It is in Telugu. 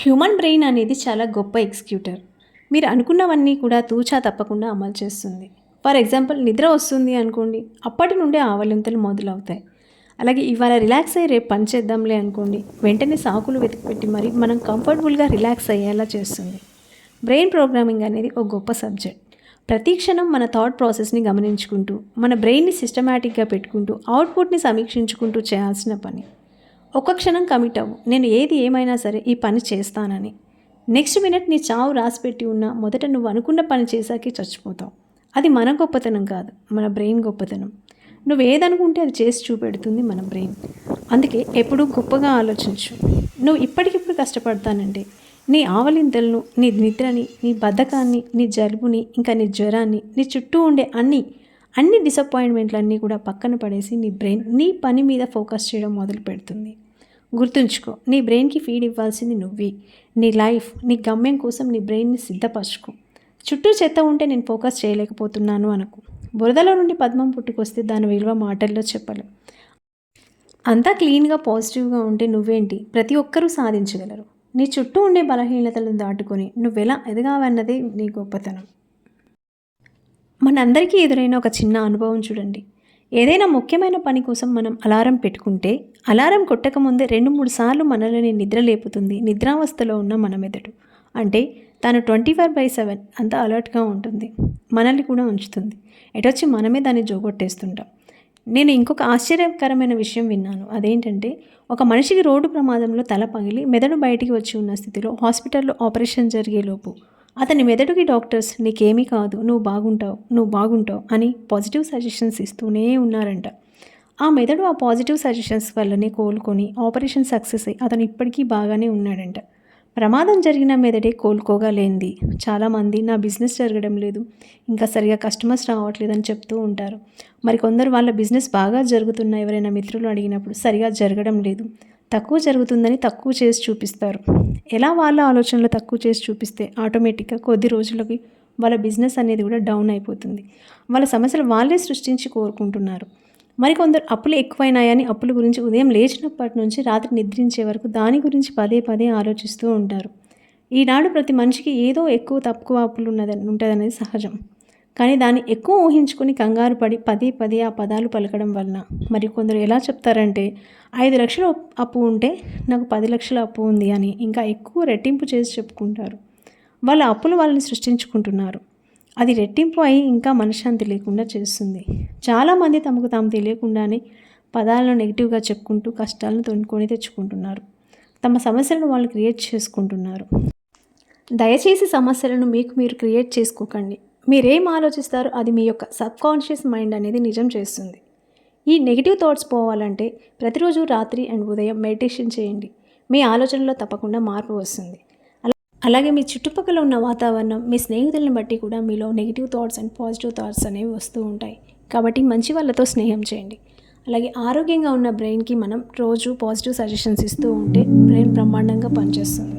హ్యూమన్ బ్రెయిన్ అనేది చాలా గొప్ప ఎగ్జిక్యూటర్. మీరు అనుకున్నవన్నీ కూడా తూచా తప్పకుండా అమలు చేస్తుంది. ఫర్ ఎగ్జాంపుల్ నిద్ర వస్తుంది అనుకోండి, అప్పటి నుండే ఆవలింతలు మొదలవుతాయి. అలాగే ఇవాళ రిలాక్స్ అయ్యి రేపు పని చేద్దాంలే అనుకోండి, వెంటనే సాకులు వెతికిపెట్టి మరి మనం కంఫర్టబుల్గా రిలాక్స్ అయ్యేలా చేస్తుంది. బ్రెయిన్ ప్రోగ్రామింగ్ అనేది ఒక గొప్ప సబ్జెక్ట్. ప్రతి క్షణం మన థాట్ ప్రాసెస్ని గమనించుకుంటూ, మన బ్రెయిన్ని సిస్టమేటిక్గా పెట్టుకుంటూ, అవుట్పుట్ని సమీక్షించుకుంటూ చేయాల్సిన పని. ఒక్క క్షణం కమిట్ అవ్వు, నేను ఏది ఏమైనా సరే ఈ పని చేస్తానని. నెక్స్ట్ మినిట్ నీ చావు రాసిపెట్టి ఉన్నా మొదట నువ్వు అనుకున్న పని చేశాకే చచ్చిపోతావు. అది మన గొప్పతనం కాదు, మన బ్రెయిన్ గొప్పతనం. నువ్వు ఏదనుకుంటే అది చేసి చూపెడుతుంది మన బ్రెయిన్. అందుకే ఎప్పుడూ గొప్పగా ఆలోచించు. నువ్వు ఇప్పటికిప్పుడు కష్టపడతానంటే నీ ఆవలింతలను, నీ నిద్రని, నీ బద్ధకాన్ని, నీ జలుబుని, ఇంకా నీ జ్వరాన్ని, నీ చుట్టూ ఉండే అన్ని డిసప్పాయింట్మెంట్లన్నీ కూడా పక్కన పడేసి నీ బ్రెయిన్ నీ పని మీద ఫోకస్ చేయడం మొదలు పెడుతుంది. గుర్తుంచుకో, నీ బ్రెయిన్కి ఫీడ్ ఇవ్వాల్సింది నువ్వే. నీ లైఫ్, నీ గమ్యం కోసం నీ బ్రెయిన్ని సిద్ధపరచుకో. చుట్టూ చెత్త ఉంటే నేను ఫోకస్ చేయలేకపోతున్నాను అనకు. బురదలో నుండి పద్మం పుట్టుకొస్తే దాని విలువ మాటల్లో చెప్పలేం. అంతా క్లీన్గా పాజిటివ్గా ఉంటే నువ్వేంటి, ప్రతి ఒక్కరూ సాధించగలరు. నీ చుట్టూ ఉండే బలహీనతలను దాటుకొని నువ్వెలా ఎదగావన్నదే నీ గొప్పతనం. మనందరికీ ఎదురైన ఒక చిన్న అనుభవం చూడండి. ఏదైనా ముఖ్యమైన పని కోసం మనం అలారం పెట్టుకుంటే అలారం కొట్టకముందే 2-3 సార్లు మనల్ని నిద్ర లేపుతుంది నిద్రావస్థలో ఉన్న మన మెదడు. అంటే తను 24/7 అంతా అలర్ట్గా ఉంటుంది, మనల్ని కూడా ఉంచుతుంది. ఎటొచ్చి మనమే దాన్ని జోగొట్టేస్తుంటాం. నేను ఇంకొక ఆశ్చర్యకరమైన విషయం విన్నాను. అదేంటంటే ఒక మనిషికి రోడ్డు ప్రమాదంలో తల పగిలి మెదడు బయటికి వచ్చి ఉన్న స్థితిలో హాస్పిటల్లో ఆపరేషన్ జరిగేలోపు అతని మెదడుకి డాక్టర్స్ నీకేమీ కాదు, నువ్వు బాగుంటావు అని పాజిటివ్ సజెషన్స్ ఇస్తూనే ఉన్నారంట. ఆ మెదడు ఆ పాజిటివ్ సజెషన్స్ వల్లనే కోలుకొని ఆపరేషన్ సక్సెస్ అయ్యి అతను ఇప్పటికీ బాగానే ఉన్నాడంట. ప్రమాదం జరిగిన మెదడే కోలుకోగా లేనిది. చాలామంది నా బిజినెస్ జరగడం లేదు, ఇంకా సరిగా కస్టమర్స్ రావట్లేదని చెప్తూ ఉంటారు. మరికొందరు వాళ్ళ బిజినెస్ బాగా జరుగుతున్న ఎవరైనా మిత్రులు అడిగినప్పుడు సరిగా జరగడం లేదు, తక్కువ జరుగుతుందని తక్కువ చేసి చూపిస్తారు. ఎలా వాళ్ళ ఆలోచనలు తక్కువ చేసి చూపిస్తే ఆటోమేటిక్గా కొద్ది రోజులకి వాళ్ళ బిజినెస్ అనేది కూడా డౌన్ అయిపోతుంది. వాళ్ళ సమస్యలు వాళ్ళే సృష్టించి కోరుకుంటున్నారు. మరికొందరు అప్పులు ఎక్కువైనాయని అప్పుల గురించి ఉదయం లేచినప్పటి నుంచి రాత్రి నిద్రించే వరకు దాని గురించి పదే ఆలోచిస్తూ ఉంటారు. ఈనాడు ప్రతి మనిషికి ఏదో తక్కువ అప్పులు ఉంటుందనేది సహజం. కానీ దాన్ని ఎక్కువ ఊహించుకొని కంగారు పడి పదే ఆ పదాలు పలకడం వలన మరి కొందరు ఎలా చెప్తారంటే 5 లక్షలు అప్పు ఉంటే నాకు 10 లక్షల అప్పు ఉంది అని ఇంకా ఎక్కువ రెట్టింపు చేసి చెప్పుకుంటారు. వాళ్ళ అప్పులు వాళ్ళని సృష్టించుకుంటున్నారు. అది రెట్టింపు అయి ఇంకా మనశ్శాంతి లేకుండా చేస్తుంది. చాలామంది తమకు తాము తెలియకుండానే పదాలను నెగిటివ్గా చెప్పుకుంటూ కష్టాలను తొనుకొని తెచ్చుకుంటున్నారు. తమ సమస్యలను వాళ్ళు క్రియేట్ చేసుకుంటున్నారు. దయచేసి సమస్యలను మీకు మీరు క్రియేట్ చేసుకోకండి. మీరేం ఆలోచిస్తారో అది మీ యొక్క సబ్కాన్షియస్ మైండ్ అనేది నిజం చేస్తుంది. ఈ నెగిటివ్ థాట్స్ పోవాలంటే ప్రతిరోజు రాత్రి అండ్ ఉదయం మెడిటేషన్ చేయండి. మీ ఆలోచనలో తప్పకుండా మార్పు వస్తుంది. అలాగే మీ చుట్టుపక్కల ఉన్న వాతావరణం, మీ స్నేహితులను బట్టి కూడా మీలో negative thoughts and positive thoughts అనేవి వస్తూ ఉంటాయి. కాబట్టి మంచి వాళ్ళతో స్నేహం చేయండి. అలాగే ఆరోగ్యంగా ఉన్న బ్రెయిన్కి మనం రోజు పాజిటివ్ సజెషన్స్ ఇస్తూ ఉంటే బ్రెయిన్ బ్రహ్మాండంగా పనిచేస్తుంది.